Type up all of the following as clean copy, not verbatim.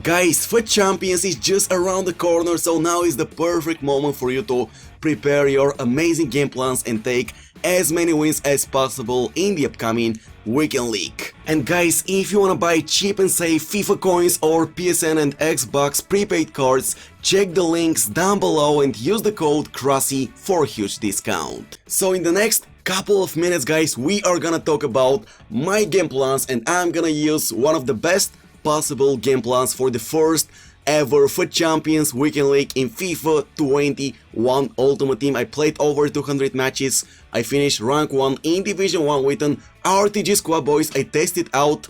Guys, FUT Champions is just around the corner, so now is the perfect moment for you to prepare your amazing game plans and take as many wins as possible in the upcoming Weekend League. And guys, if you wanna buy cheap and safe FIFA coins or PSN and Xbox prepaid cards, check the links down below and use the code CRASSY for a huge discount. So in the next couple of minutes, guys, we are gonna talk about my game plans, and I'm gonna use one of the best possible game plans for the first ever FUT Champions Weekend League in FIFA 21 Ultimate Team. I played over 200 matches, I finished rank 1 in Division 1 with an RTG squad, boys. I tested out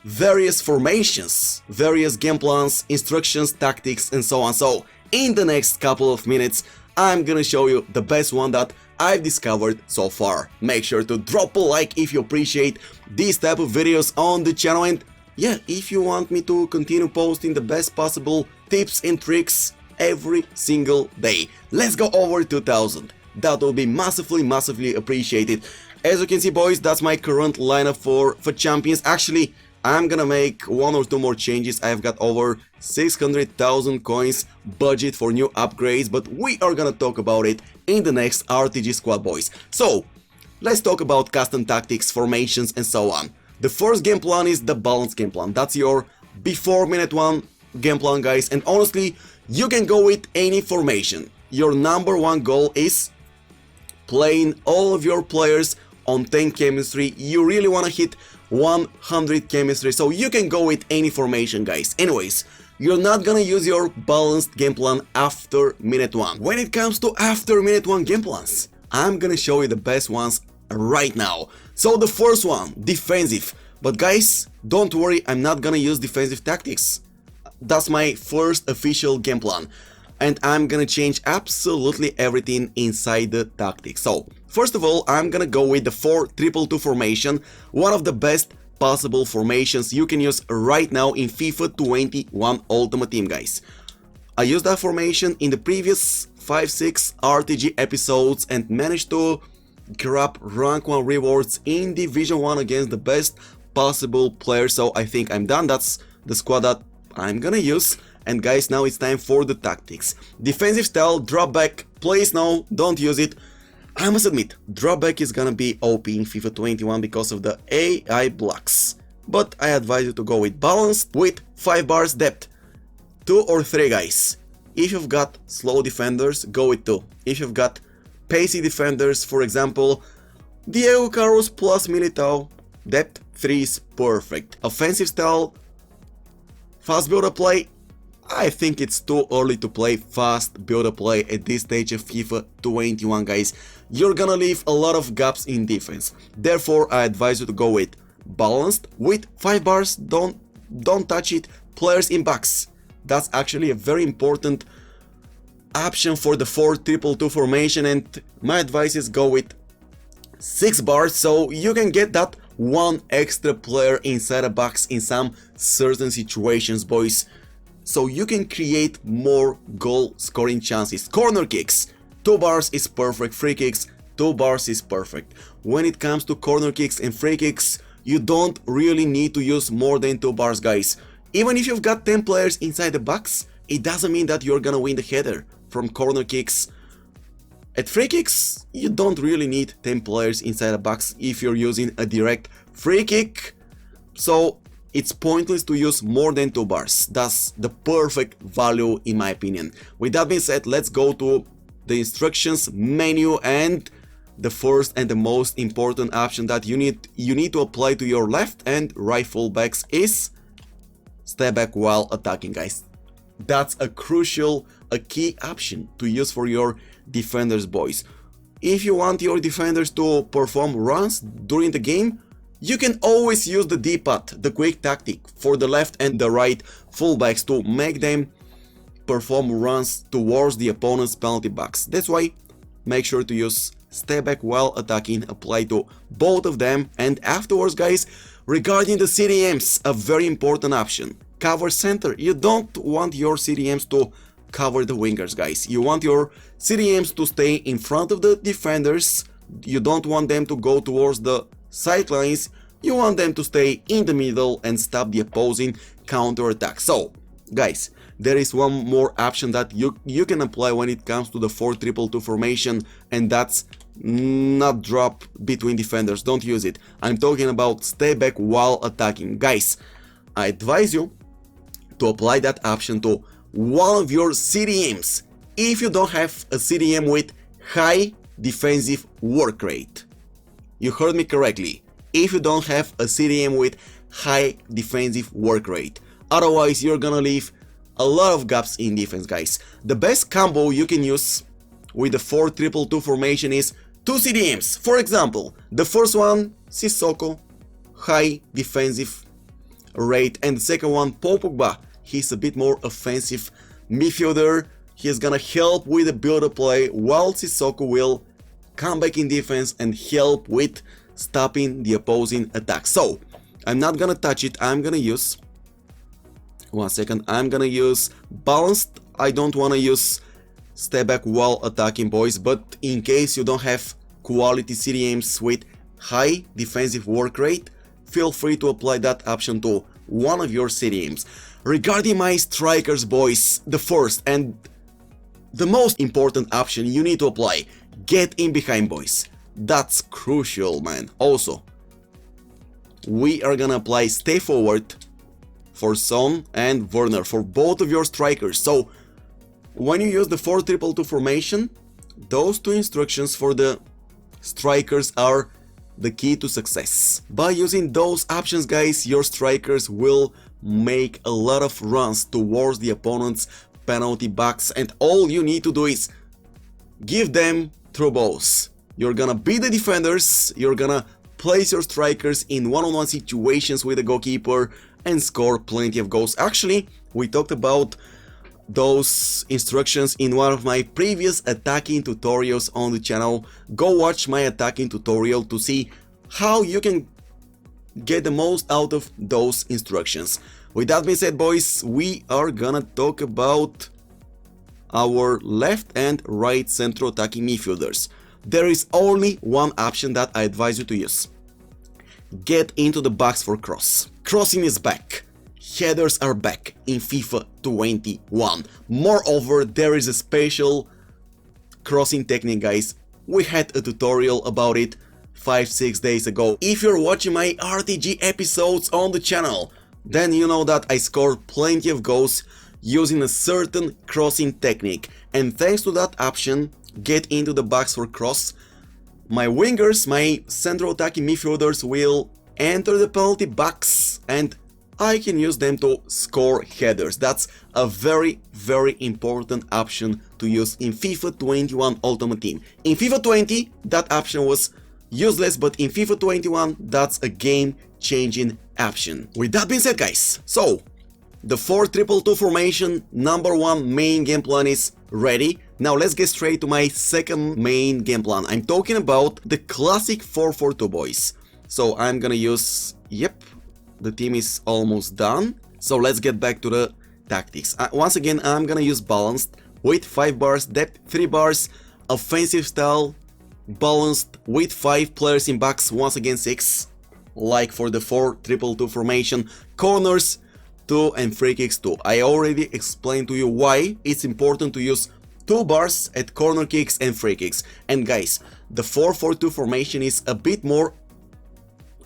various formations, various game plans, instructions, tactics and so on. So in the next couple of minutes I'm gonna show you the best one that I've discovered so far. Make sure to drop a like if you appreciate these type of videos on the channel, and yeah, if you want me to continue posting the best possible tips and tricks every single day. Let's go over 2000. That will be massively appreciated. As you can see, boys, that's my current lineup for Champions. Actually, I'm gonna make one or two more changes. I've got over 600,000 coins budget for new upgrades, but we are gonna talk about it in the next RTG squad, boys. So, let's talk about custom tactics, formations and so on. The first game plan is the balanced game plan. That's your before minute 1 game plan, guys, and honestly, you can go with any formation. Your number one goal is playing all of your players on 10 chemistry. You really want to hit 100 chemistry, so you can go with any formation, guys. Anyways, you're not gonna use your balanced game plan after minute 1. When it comes to after minute 1 game plans, I'm gonna show you the best ones right now. So the first one, defensive. But guys, don't worry, I'm not gonna use defensive tactics. That's my first official game plan, and I'm gonna change absolutely everything inside the tactics. So first of all, I'm gonna go with the 4-2-2 formation, one of the best possible formations you can use right now in FIFA 21 Ultimate Team, guys. I used that formation in the previous 5-6 RTG episodes and managed to grab rank 1 rewards in Division 1 against the best possible players, so I think I'm done. That's the squad that I'm gonna use. And guys, now it's time for the tactics. Defensive style, drop back, please no, don't use it. I must admit, drop back is gonna be OP in FIFA 21 because of the AI blocks, but I advise you to go with balanced with 5 bars depth. 2 or 3, guys. If you've got slow defenders, go with 2. If you've got pacey defenders, for example, Diego Carlos plus Militao, depth 3 is perfect. Offensive style, fast build-up play. I think it's too early to play fast build-up play at this stage of FIFA 21, guys. You're gonna leave a lot of gaps in defense. Therefore, I advise you to go with balanced with 5 bars. Don't touch it. Players in box. That's actually a very important option for the 4-2-2 formation, and my advice is go with 6 bars so you can get that one extra player inside a box in some certain situations, boys, so you can create more goal scoring chances. Corner kicks, 2 bars is perfect. Free kicks, 2 bars is perfect. When it comes to corner kicks and free kicks, you don't really need to use more than 2 bars, guys. Even if you've got 10 players inside the box, it doesn't mean that you're gonna win the header from corner kicks. At free kicks, you don't really need 10 players inside a box if you're using a direct free kick, so it's pointless to use more than 2 bars. That's the perfect value in my opinion. With that being said, let's go to the instructions menu, and the first and the most important option that you need to apply to your left and right fullbacks is step back while attacking, guys. That's a key option to use for your defenders, boys. If you want your defenders to perform runs during the game, you can always use the D-pad, the quick tactic, for the left and the right fullbacks to make them perform runs towards the opponent's penalty box. That's why make sure to use step back while attacking, apply to both of them. And afterwards, guys, regarding the CDMs, a very important option. Cover center. You don't want your CDMs to cover the wingers, guys. You want your CDMs to stay in front of the defenders. You don't want them to go towards the sidelines. You want them to stay in the middle and stop the opposing counter attack. So Guys, there is one more option that you can apply when it comes to the 4-2-2 formation, and that's not drop between defenders. Don't use it. I'm talking about stay back while attacking. Guys, I advise you to apply that option to one of your CDMs if you don't have a CDM with high defensive work rate. You heard me correctly. If you don't have a CDM with high defensive work rate. Otherwise, you're gonna leave a lot of gaps in defense, guys. The best combo you can use with the 4-2-2 formation is 2 CDMs. For example, the first one, Sissoko, high defensive rate, and the second one, Paul Pogba. He's a bit more offensive midfielder. He's gonna help with the build-up play, while Sissoko will come back in defense and help with stopping the opposing attack. So, I'm not gonna touch it. I'm gonna use... One second. I'm gonna use balanced. I don't wanna use stay back while attacking, boys, but in case you don't have quality CDMs with high defensive work rate, feel free to apply that option to one of your CDMs. Regarding my strikers, boys, the first and the most important option you need to apply, get in behind, boys. That's crucial, man. Also, we are gonna apply stay forward for Son and Werner, for both of your strikers. So, when you use the 4-2-2 formation, those two instructions for the strikers are the key to success. By using those options, guys, your strikers will make a lot of runs towards the opponent's penalty box, and all you need to do is give them through balls. You're gonna beat the defenders, you're gonna place your strikers in one-on-one situations with the goalkeeper and score plenty of goals. Actually, we talked about those instructions in one of my previous attacking tutorials on the channel. Go watch my attacking tutorial to see how you can get the most out of those instructions. With that being said, boys, we are gonna talk about our left and right central attacking midfielders. There is only one option that I advise you to use. Get into the box for cross. Crossing is back. Headers are back in FIFA 21. Moreover, there is a special crossing technique, guys. We had a tutorial about it 5-6 days ago. If you're watching my RTG episodes on the channel, then you know that I scored plenty of goals using a certain crossing technique. And thanks to that option, get into the box for cross, my wingers, my central attacking midfielders will enter the penalty box and I can use them to score headers. That's a very, very important option to use in FIFA 21 Ultimate Team. In FIFA 20, that option was useless, but in FIFA 21, that's a game-changing option. With that being said, guys, so the 4-2-2 formation #1 main game plan is ready. Now let's get straight to my second main game plan. I'm talking about the classic 4-4-2, boys. So I'm gonna use, yep, the team is almost done. So let's get back to the tactics. Once again, I'm gonna use balanced with 5 bars, depth 3 bars, offensive style, balanced with 5 players in box, once again 6, like for the 4-2-2 formation, corners 2 and free kicks 2. I already explained to you why it's important to use 2 bars at corner kicks and free kicks. And guys, the 4-4-2 formation is a bit more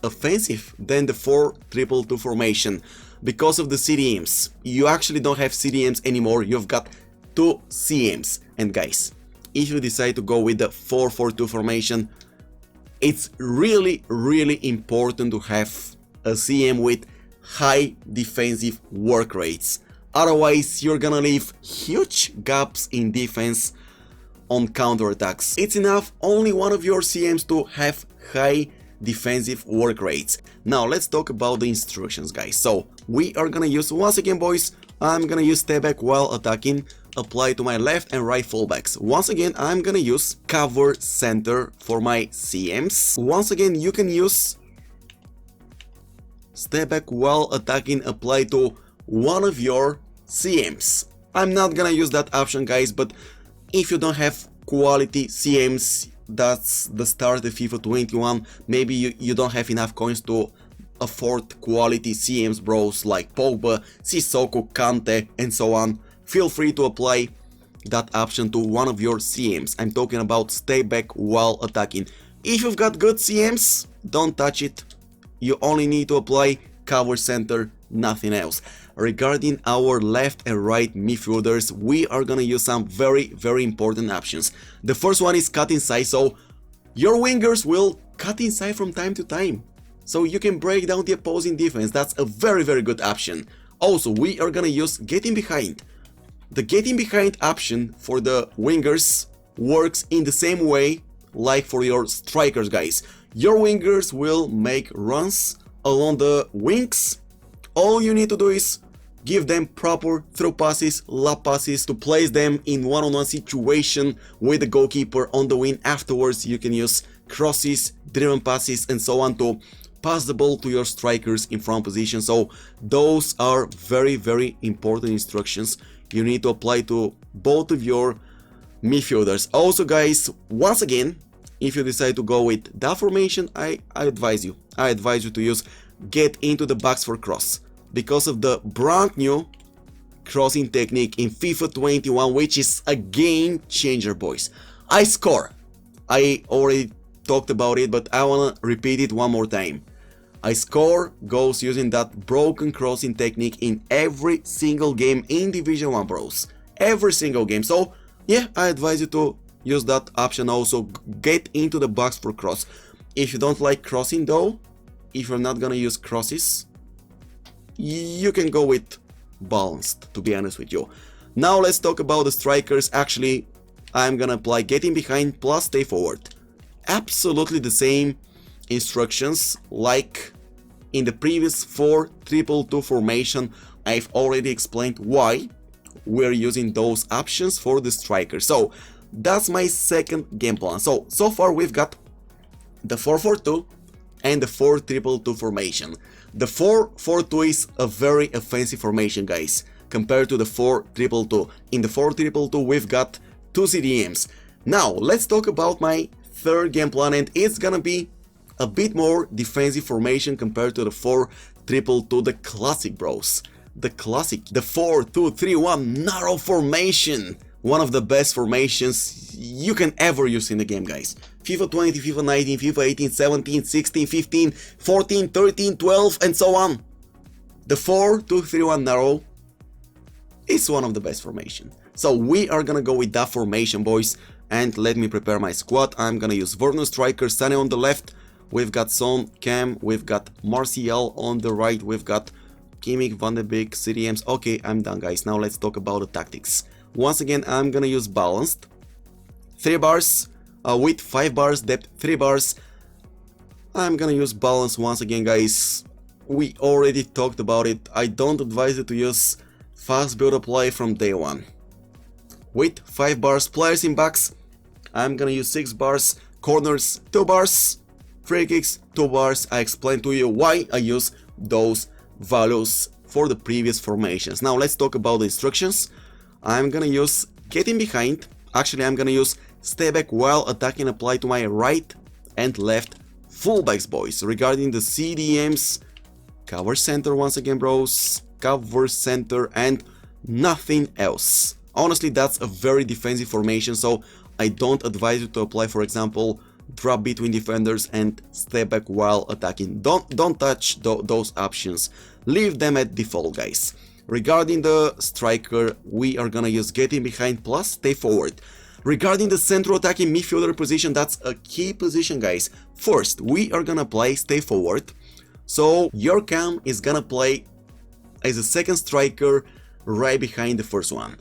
offensive than the 4-2-2 formation because of the CDMs. You actually don't have CDMs anymore, you've got 2 CMs. And guys, if you decide to go with the 4-4-2 formation, it's really, really important to have a CM with high defensive work rates. Otherwise, you're gonna leave huge gaps in defense on counterattacks. It's enough only one of your CMs to have high defensive work rates. Now let's talk about the instructions, guys. So we are gonna use, once again, boys, I'm gonna use stay back while attacking, apply to my left and right fullbacks. Once again, I'm gonna use cover center for my CMs. Once again, you can use stay back while attacking, apply to one of your CMs. I'm not gonna use that option, guys, but if you don't have quality CMs, that's the start of FIFA 21, maybe you don't have enough coins to afford quality CMs bros like Pogba, Sissoko, Kante and so on, feel free to apply that option to one of your CMs. I'm talking about stay back while attacking. If you've got good CMs, don't touch it. You only need to apply cover center, nothing else. Regarding our left and right midfielders, we are gonna use some very important options. The first one is cut inside, so your wingers will cut inside from time to time, so you can break down the opposing defense. That's a very good option. Also, we are gonna use getting behind. The getting behind option for the wingers works in the same way like for your strikers, guys. Your wingers will make runs along the wings. All you need to do is give them proper through passes, lob passes to place them in one-on-one situation with the goalkeeper on the wing. Afterwards, you can use crosses, driven passes and so on to pass the ball to your strikers in front position. So those are very important instructions you need to apply to both of your midfielders. Also, guys, once again, if you decide to go with that formation, I advise you to use get into the box for cross, because of the brand new crossing technique in FIFA 21, which is a game changer, boys. I already talked about it, but I wanna repeat it one more time. I score goals using that broken crossing technique in every single game in Division 1, bros. Every single game. So yeah, I advise you to use that option also, get into the box for cross. If you don't like crossing though, if you're not gonna use crosses, you can go with balanced, to be honest with you. Now let's talk about the strikers. Actually, I'm gonna apply getting behind plus stay forward. Absolutely the same instructions like in the previous 4-2-2 formation. I've already explained why we're using those options for the striker. So that's my second game plan. So far we've got the 4-4-2 and the 4-2-2 formation. The 4-4-2 is a very offensive formation, guys, compared to the 4-2-2. In the 4-2-2 we've got 2 CDMs. Now let's talk about my third game plan, and it's gonna be a bit more defensive formation compared to the 4-2-2, the classic, bros. The classic, the 4-2-3-1 narrow formation. One of the best formations you can ever use in the game, guys. FIFA 20, FIFA 19, FIFA 18, 17, 16, 15, 14, 13, 12 and so on. The 4-2-3-1 narrow is one of the best formations. So we are gonna go with that formation, boys. And let me prepare my squad. I'm gonna use Werner striker, Sané on the left. We've got Son, Cam, we've got Martial on the right, we've got Kimmich, Van de Beek, CDMs. Okay, I'm done, guys. Now let's talk about the tactics. Once again, I'm gonna use balanced 3 bars with 5 bars depth, 3 bars. I'm gonna use balance once again, guys. We already talked about it. I don't advise you to use fast build up play from day one. With 5 bars, players in box, I'm gonna use 6 bars, corners 2 bars, free kicks 2 bars. I explained to you why I use those values for the previous formations. Now let's talk about the instructions. I'm gonna use getting behind. Actually, I'm gonna use stay back while attacking apply to my right and left fullbacks, boys. Regarding the CDMs, cover center once again, bros. Cover center and nothing else. Honestly, that's a very defensive formation, so I don't advise you to apply, for example, drop between defenders and step back while attacking. Don't touch those options. Leave them at default, guys. Regarding the striker, we are gonna use getting behind plus stay forward. Regarding the central attacking midfielder position, that's a key position, guys. First, we are gonna play stay forward. So your Cam is gonna play as a second striker right behind the first one.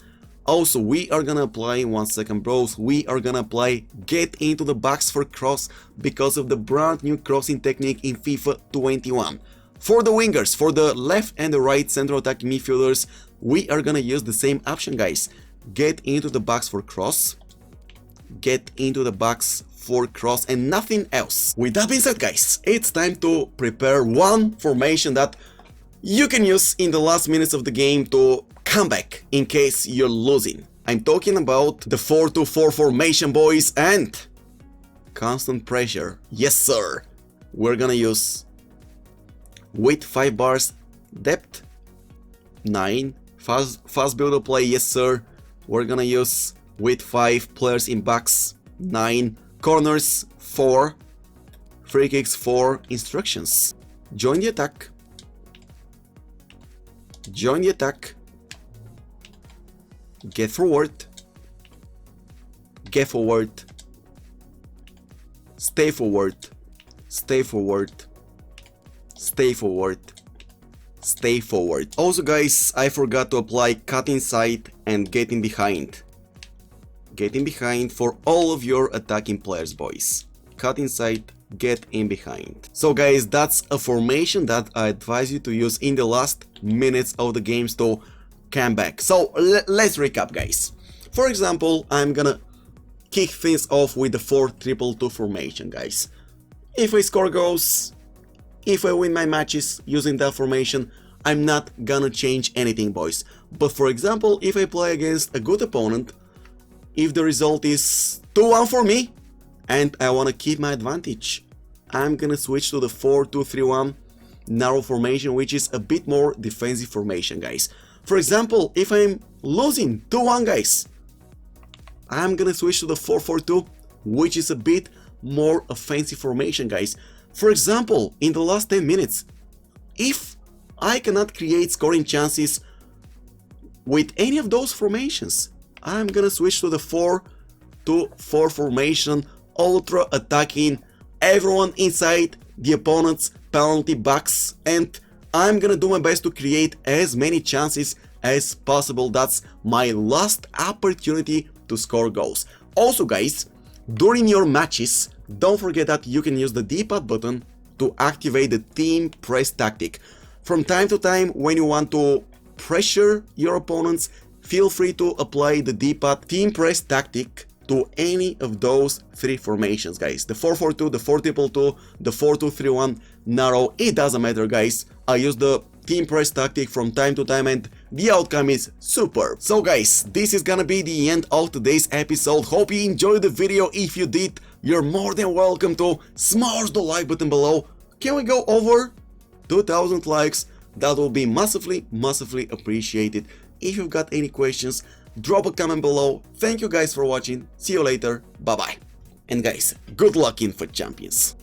Also, we are gonna apply, one second, bros, we are gonna apply get into the box for cross because of the brand new crossing technique in FIFA 21. For the wingers, for the left and the right central attacking midfielders, we are gonna use the same option, guys. Get into the box for cross, get into the box for cross and nothing else. With that being said, guys, it's time to prepare one formation that you can use in the last minutes of the game to come back in case you're losing. I'm talking about the 4-2-4 formation, boys, and constant pressure. Yes, sir. We're gonna use with 5 bars, depth 9, fast build-up play, yes sir, we're gonna use with 5 players in box 9, corners 4, free kicks 4, instructions. Join the attack. Join the attack. Get forward. Get forward. Stay forward. Stay forward. Stay forward. Stay forward. Also guys, I forgot to apply cut inside and get in behind. Get in behind for all of your attacking players, boys. Cut inside, get in behind. So guys, that's a formation that I advise you to use in the last minutes of the games to come back. So let's recap, guys. For example, I'm gonna kick things off with the 4-2-2 formation, guys. If I score goals, if I win my matches using that formation, I'm not gonna change anything, boys. But for example, if I play against a good opponent, if the result is 2-1 for me, and I wanna keep my advantage, I'm gonna switch to the 4-2-3-1 narrow formation, which is a bit more defensive formation, guys. For example, if I'm losing 2-1, guys, I'm gonna switch to the 4-4-2, which is a bit more offensive formation, guys. For example, in the last 10 minutes, if I cannot create scoring chances with any of those formations, I'm gonna switch to the 4-2-4 formation, ultra attacking, everyone inside the opponent's penalty box, and I'm gonna do my best to create as many chances as possible. That's my last opportunity to score goals. Also guys, during your matches, don't forget that you can use the D-pad button to activate the team press tactic. From time to time, when you want to pressure your opponents, feel free to apply the D-pad team press tactic to any of those 3 formations, guys. The 4-4-2, the 4-2-2, the 4-2-3-1 narrow, it doesn't matter, guys. I use the team press tactic from time to time and the outcome is superb. So guys, this is gonna be the end of today's episode. Hope you enjoyed the video. If you did, you're more than welcome to smash the like button below. Can we go over 2,000 likes? That will be massively appreciated. If you've got any questions, drop a comment below. Thank you guys for watching. See you later. Bye bye. And guys, good luck in FUT Champions.